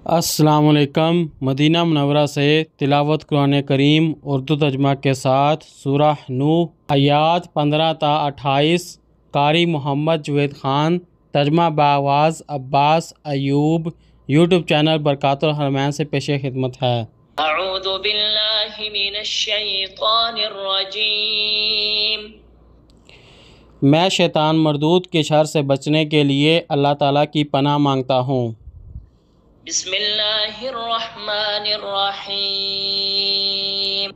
السلام علیکم۔ مدینہ منورہ سے تلاوت قرآن کریم اردو ترجمہ کے ساتھ سورہ نوح آیات 15 تا 28 قاری محمد جوید خان، ترجمہ بآواز عباس ایوب، یوٹیوب چینل برکات الحرمین سے پیش خدمت ہے۔ اعوذ باللہ من الشیطان الرجیم۔ میں شیطان مردود کے شر سے بچنے کے لیے اللہ تعالیٰ کی پناہ مانگتا ہوں۔ بسم اللہ الرحمن الرحیم۔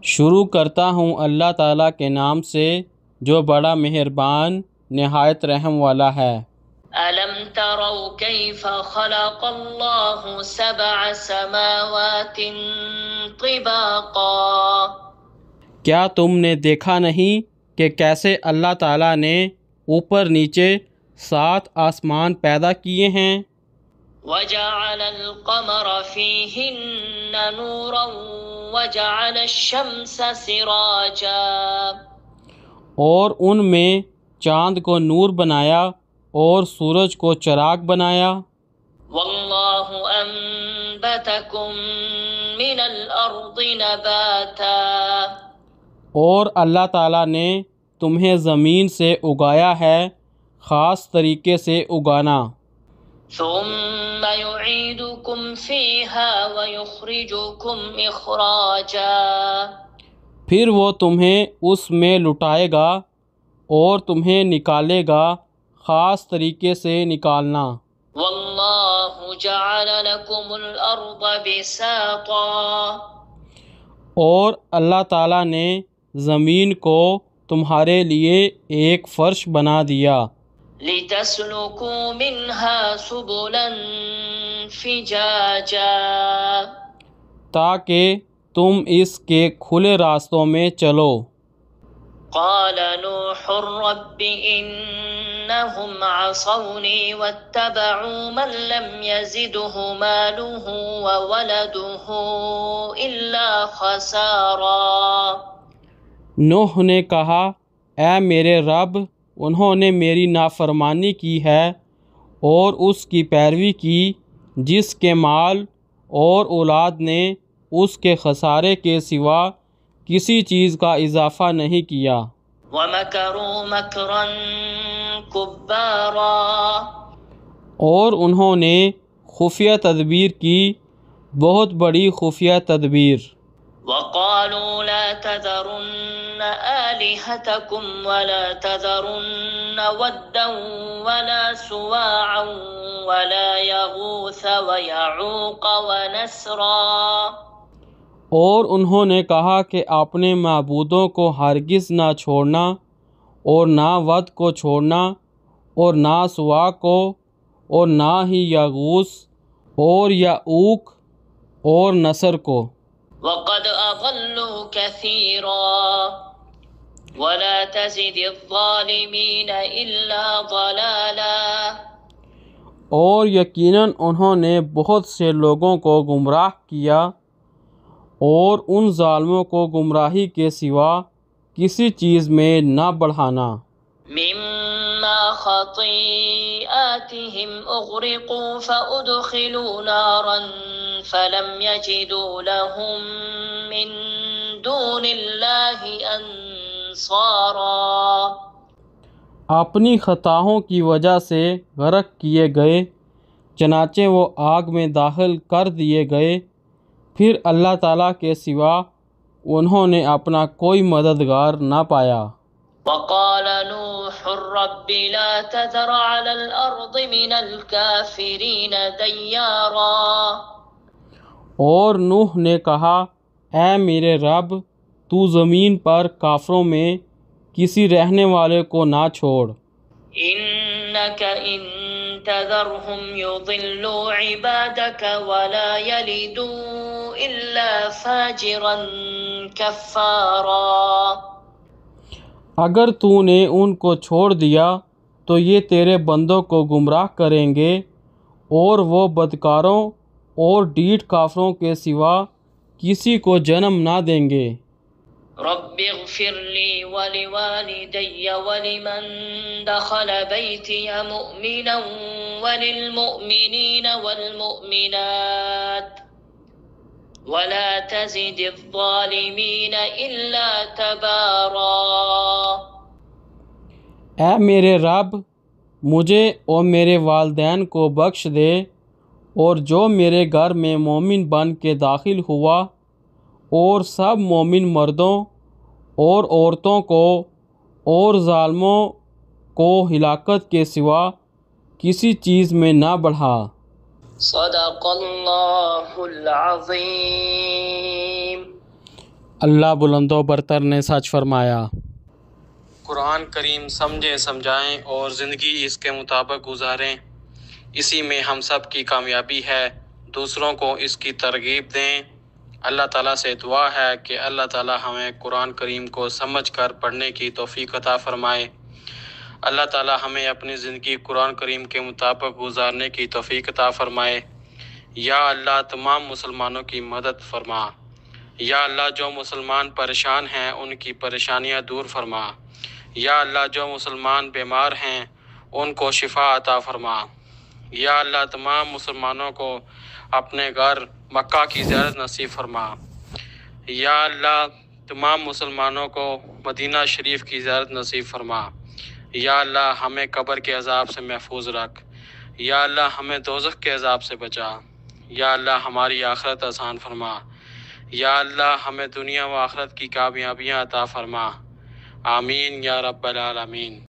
شروع کرتا ہوں اللہ تعالیٰ کے نام سے جو بڑا مہربان نہایت رحم والا ہے۔ الم تروا کیف خلق اللہ سبع سماوات طباقا۔ کیا تم نے دیکھا نہیں کہ کیسے اللہ تعالیٰ نے اوپر نیچے 7 آسمان پیدا کیے ہیں۔ وجعل القمر فیہن نورا وجعل الشمس سراجا۔ اور ان میں چاند کو نور بنایا اور سورج کو چراغ بنایا۔ واللہ انبتکم من الارض نباتا۔ اور اللہ تعالیٰ نے تمہیں زمین سے اگایا ہے، خاص طریقے سے اگانا۔ ثم یعیدکم فیہا ویخرجکم اخراجا۔ پھر وہ تمہیں اس میں لٹائے گا اور تمہیں نکالے گا، خاص طریقے سے نکالنا۔ واللہ جعل لکم الارض بساطا۔ اور اللہ تعالیٰ نے زمین کو تمہارے لیے ایک فرش بنا دیا۔ لتسلکوا منہا سبلا فجاجا۔ تاکہ تم اس کے کھلے راستوں میں چلو۔ قال نوح رب انہم عصونی واتبعوا من لم يزده ماله وولده الا خسارا۔ نوح نے کہا، اے میرے رب، انہوں نے میری نافرمانی کی ہے اور اس کی پیروی کی جس کے مال اور اولاد نے اس کے خسارے کے سوا کسی چیز کا اضافہ نہیں کیا۔ وَمَكَرُوا مَكْرًا كُبَّارًا۔ اور انہوں نے خفیہ تدبیر کی، بہت بڑی خفیہ تدبیر۔ وَقَالُوا لَا تَذَرُنَّ آلِهَتَكُمْ وَلَا تَذَرُنَّ وَدًّا وَلَا سُوَاعًا وَلَا يَغُوثَ وَيَعُوقَ وَنَسْرًا۔ اور انہوں نے کہا کہ اپنے معبودوں کو ہرگز نہ چھوڑنا، اور نہ ود کو چھوڑنا، اور نہ سوا کو، اور نہ ہی یغوث اور یعوق اور نصر کو۔ وَقَدْ أَضَلُّوا كَثِيرًا وَلَا تَزِدِ الظَّالِمِينَ إِلَّا ضَلَالًا۔ اور یقیناً انہوں نے بہت سے لوگوں کو گمراہ کیا، اور ان ظالموں کو گمراہی کے سوا کسی چیز میں نہ بڑھانا۔ مما خطیئاتهم اغرقوا فادخلوا نارا فلم يجدوا لهم من دون اللہ انصارا۔ اپنی خطاؤں کی وجہ سے غرق کیے گئے، چنانچہ وہ آگ میں داخل کر دیے گئے، پھر اللہ تعالیٰ کے سوا انہوں نے اپنا کوئی مددگار نہ پایا۔ وقال نوح رب لا تذر على الارض من الكافرین دیارا۔ اور نوح نے کہا، اے میرے رب، تو زمین پر کافروں میں کسی رہنے والے کو نہ چھوڑ۔ انک ان تذرهم يضلوا عبادك ولا يلدوا الا فاجرا كفارا۔ اگر تو نے ان کو چھوڑ دیا تو یہ تیرے بندوں کو گمراہ کریں گے، اور وہ بدکاروں اور ڈھیٹ کافروں کے سوا کسی کو جنم نہ دیں گے۔ رب اغفر لي ولوالدي ولمن دخل بيتي مؤمنا وللمؤمنين والمؤمنات ولا تزد الظالمين إلا تبارا۔ اے میرے رب، مجھے اور میرے والدین کو بخش دے، اور جو میرے گھر میں مومن بن کے داخل ہوا، اور سب مومن مردوں اور عورتوں کو اور ظالموں کو ہلاکت کے سوا کسی چیز میں نہ بڑھا۔ صدق اللہ العظیم۔ اللہ بلند و برتر نے سچ فرمایا۔ قرآن کریم سمجھیں، سمجھائیں اور زندگی اس کے مطابق گزاریں، اسی میں ہم سب کی کامیابی ہے۔ دوسروں کو اس کی ترغیب دیں۔ اللہ تعالیٰ سے دعا ہے کہ اللہ تعالیٰ ہمیں قرآن کریم کو سمجھ کر پڑھنے کی توفیق عطا فرمائے۔ اللہ تعالیٰ ہمیں اپنی زندگی قرآن کریم کے مطابق گزارنے کی توفیق عطا فرمائے۔ یا اللہ تمام مسلمانوں کی مدد فرما۔ یا اللہ جو مسلمان پریشان ہیں ان کی پریشانیاں دور فرما۔ یا اللہ جو مسلمان بیمار ہیں ان کو شفا عطا فرما۔ یا اللہ تمام مسلمانوں کو اپنے گھر مکہ کی زیارت نصیب فرما۔ یا اللہ تمام مسلمانوں کو مدینہ شریف کی زیارت نصیب فرما۔ یا اللہ ہمیں قبر کے عذاب سے محفوظ رکھ۔ یا اللہ ہمیں دوزخ کے عذاب سے بچا۔ یا اللہ ہماری آخرت آسان فرما۔ یا اللہ ہمیں دنیا و آخرت کی کامیابیاں عطا فرما۔ آمین یا رب العالمین۔